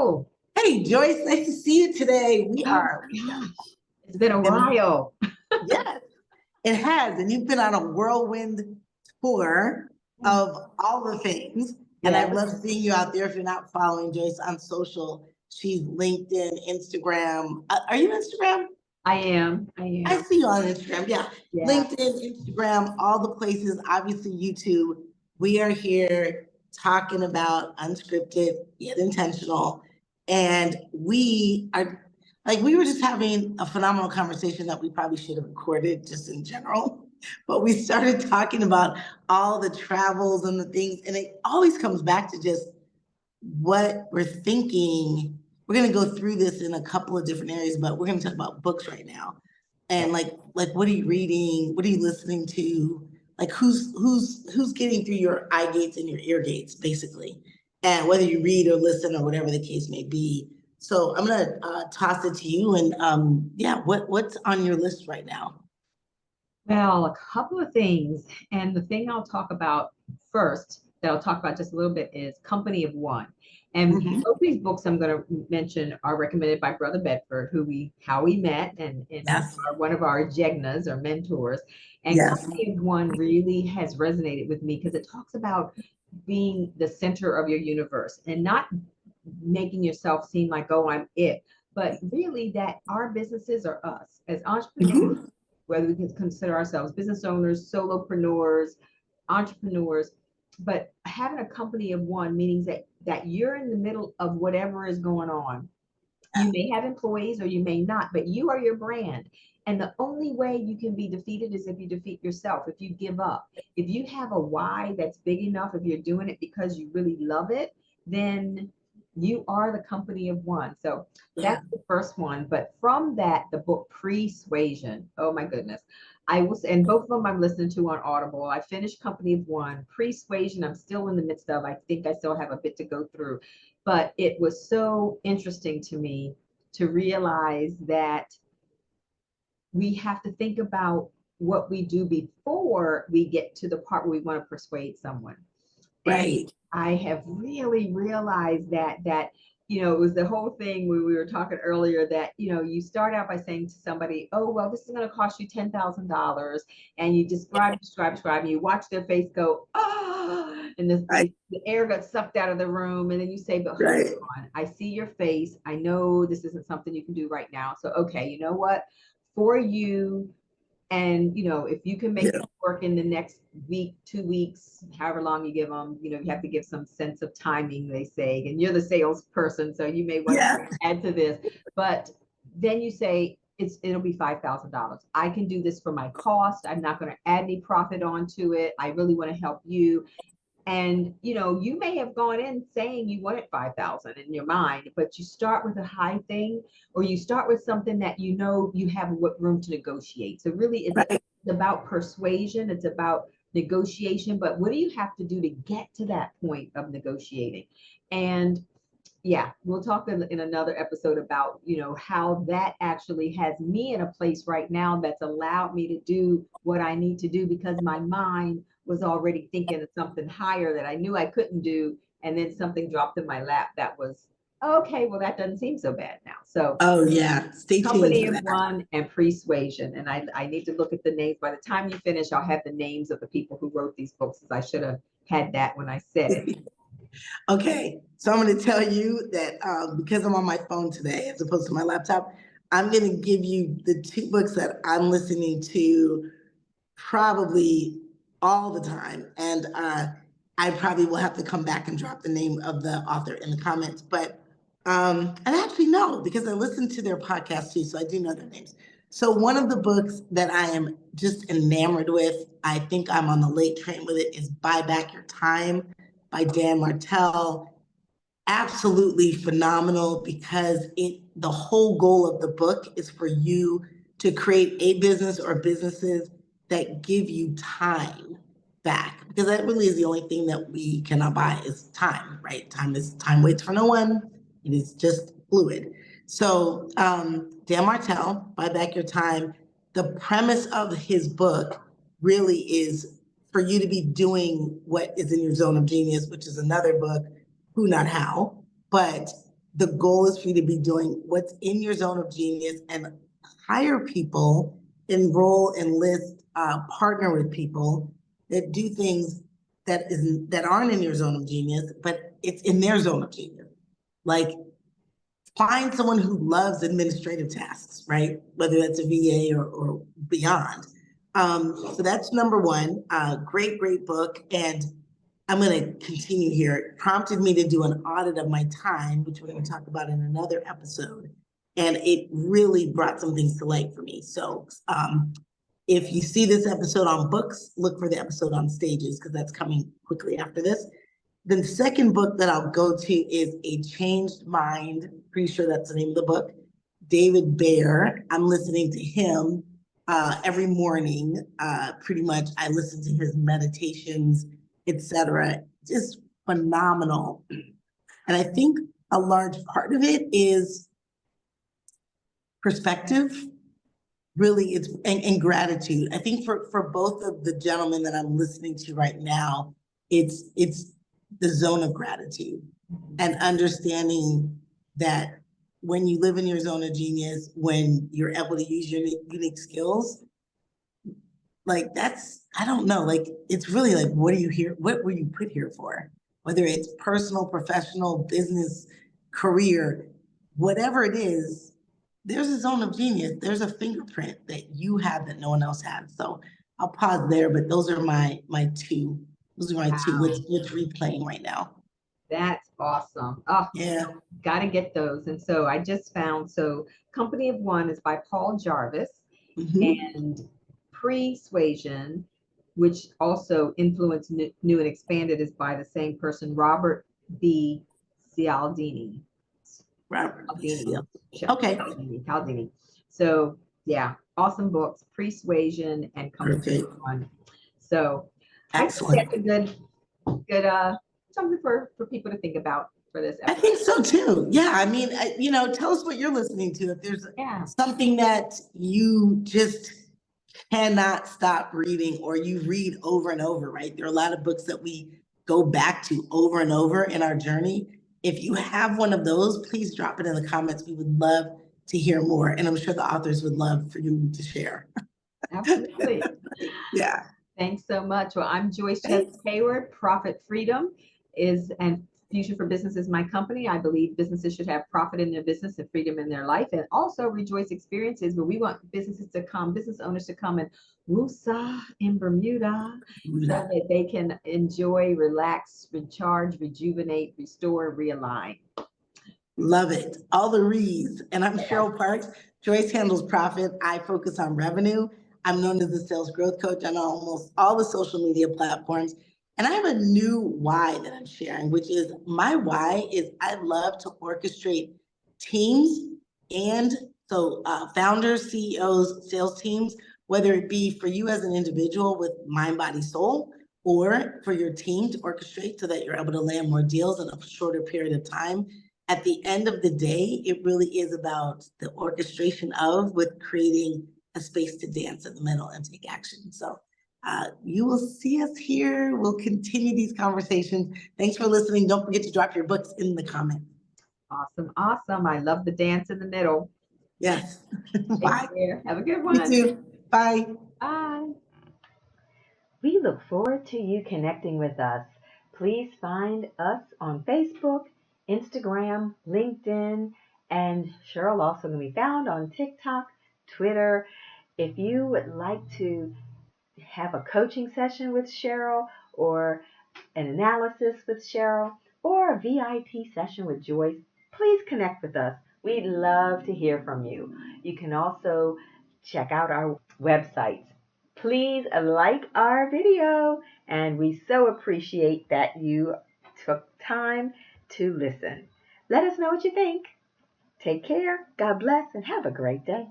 Hello. Hey, Joyce, nice to see you today. Oh gosh, it's been a while. Yes, it has. And you've been on a whirlwind tour of all the things. And I Yes, love seeing you out there. If you're not following Joyce on social, she's LinkedIn, Instagram. Are you Instagram? I am. I I am. see you on Instagram. Yeah. Yeah. LinkedIn, Instagram, all the places, obviously YouTube. We are here talking about unscripted yet intentional. And we are like, we were just having a phenomenal conversation that we probably should have recorded just in general. But we started talking about all the travels and the things, and it always comes back to just what we're thinking. We're going to go through this in a couple of different areas, but we're going to talk about books right now. And like what are you reading? What are you listening to? Like who's getting through your eye gates and your ear gates, basically. And whether you read or listen or whatever the case may be. So I'm gonna toss it to you. And yeah, what's on your list right now? Well, a couple of things. And the thing I'll talk about first, that I'll talk about just a little bit, is Company of One. And Mhm. both these books I'm going to mention are recommended by Brother Bedford, how we met, and he's Yes. one of our jegnas or mentors. And Yes. Company of One really has resonated with me because it talks about being the center of your universe and not making yourself seem like, oh, I'm it, but really that our businesses are us as entrepreneurs, Mhm. whether we can consider ourselves business owners, solopreneurs, entrepreneurs, but having a company of one means that you're in the middle of whatever is going on. You may have employees or you may not, but you are your brand. And the only way you can be defeated is if you defeat yourself, if you give up. If you have a why that's big enough, if you're doing it because you really love it, then you are the company of one. So Yeah. that's the first one. But from that, the book Persuasion. Oh my goodness. And both of them I'm listening to on Audible. I finished Company of One. Persuasion, I'm still in the midst of. I think I still have a bit to go through. But it was so interesting to me to realize that we have to think about what we do before we get to the part where we want to persuade someone. And Right. I have really realized that it was the whole thing when we were talking earlier that, you start out by saying to somebody, oh, well, this is going to cost you $10,000. And you describe, and you watch their face go, ah, and Right. the air got sucked out of the room. And then you say, but hold Right. on, I see your face. I know this isn't something you can do right now. So, okay, you know what? For you, and if you can make Yeah. it work in the next week, 2 weeks, however long you give them, you have to give some sense of timing, they say, and you're the salesperson, so you may want Yeah. to add to this. But then you say it'll be $5,000. I can do this for my cost. I'm not going to add any profit onto it. I really want to help you. And you may have gone in saying you wanted 5,000 in your mind, but you start with a high thing, or you start with something that you have room to negotiate. So really, Right. it's about persuasion. It's about negotiation. But what do you have to do to get to that point of negotiating? And yeah, we'll talk in another episode about how that actually has me in a place right now that's allowed me to do what I need to do because my mind was already thinking of something higher that I knew I couldn't do, and then something dropped in my lap that was okay. Well, that doesn't seem so bad now. So Oh yeah. Stay tuned Company for of that. One and Persuasion, and I need to look at the names. By the time you finish, I'll have the names of the people who wrote these books, as I should have had that when I said it. Okay, so I'm going to tell you that because I'm on my phone today as opposed to my laptop, I'm going to give you the two books that I'm listening to probably all the time. And I probably will have to come back and drop the name of the author in the comments. But, and actually, no, because I listen to their podcast too, so I do know their names. So one of the books that I am just enamored with, I think I'm on the late train with it, is Buy Back Your Time by Dan Martell. Absolutely phenomenal because the whole goal of the book is for you to create a business or businesses that give you time back, because that really is the only thing that we cannot buy is time, right? Time waits for no one. It is just fluid. So Dan Martell, Buy Back Your Time. The premise of his book really is for you to be doing what is in your zone of genius, which is another book, Who Not How, but the goal is for you to be doing what's in your zone of genius and hire people, enroll, enlist, partner with people that do things that aren't in your zone of genius, but it's in their zone of genius. Like, find someone who loves administrative tasks, right? Whether that's a VA or beyond. So that's number one. Great, great book. And I'm going to continue here. It prompted me to do an audit of my time, which we're going to talk about in another episode. And it really brought some things to light for me. So if you see this episode on books, look for the episode on stages, because that's coming quickly after this. The second book that I'll go to is A Changed Mind. Pretty sure that's the name of the book. David Baer. I'm listening to him every morning. Pretty much, I listen to his meditations, etc. Just phenomenal. And I think a large part of it is perspective. Really, it's and gratitude. I think for both of the gentlemen that I'm listening to right now, it's the zone of gratitude and understanding that when you live in your zone of genius, when you're able to use your unique skills, like that's, I don't know, like it's really like, what are you here? What were you put here for? Whether it's personal, professional, business, career, whatever it is, there's a zone of genius. There's a fingerprint that you have that no one else has. So I'll pause there, but those are my two. Those are my two. What's replaying right now? That's awesome. Oh, yeah. Got to get those. And so I just found, so Company of One is by Paul Jarvis, and Persuasion, which also Influence New and Expanded, is by the same person, Robert B. Cialdini. Robert Cialdini. Okay. Cialdini. So yeah, awesome books, Persuasion and Company of One. So excellent. I think that's a good something for people to think about for this episode. I think so too. Yeah, I mean, tell us what you're listening to. If there's something that you just cannot stop reading or you read over and over, right? There are a lot of books that we go back to over and over in our journey. If you have one of those, please drop it in the comments. We would love to hear more. And I'm sure the authors would love for you to share. Absolutely. Yeah. Thanks so much. Well, I'm Joyce Hayward. Profit Freedom and Fusion for Business is my company. I believe businesses should have profit in their business and freedom in their life, and also Rejoice Experiences, where we want business owners to come and woosah in Bermuda, so that they can enjoy, relax, recharge, rejuvenate, restore, realign. Love it. All the reads. And I'm Cheryl Parks. Joyce handles profit. I focus on revenue. I'm known as the sales growth coach on almost all the social media platforms. And I have a new why that I'm sharing, which is my why is I love to orchestrate teams, and so founders, CEOs, sales teams, whether it be for you as an individual with mind, body, soul, or for your team to orchestrate so that you're able to land more deals in a shorter period of time. At the end of the day, it really is about the orchestration with creating a space to dance in the middle and take action. So you will see us here. We'll continue these conversations. Thanks for listening. Don't forget to drop your books in the comments. Awesome. Awesome. I love the dance in the middle. Yes. Bye. Have a good one. You too. Bye. Bye. We look forward to you connecting with us. Please find us on Facebook, Instagram, LinkedIn, and Cheryl also can be found on TikTok, Twitter. If you would like to have a coaching session with Cheryl, or an analysis with Cheryl, or a VIP session with Joyce, please connect with us. We'd love to hear from you. You can also check out our websites. Please like our video, and we so appreciate that you took time to listen. Let us know what you think. Take care, God bless, and have a great day.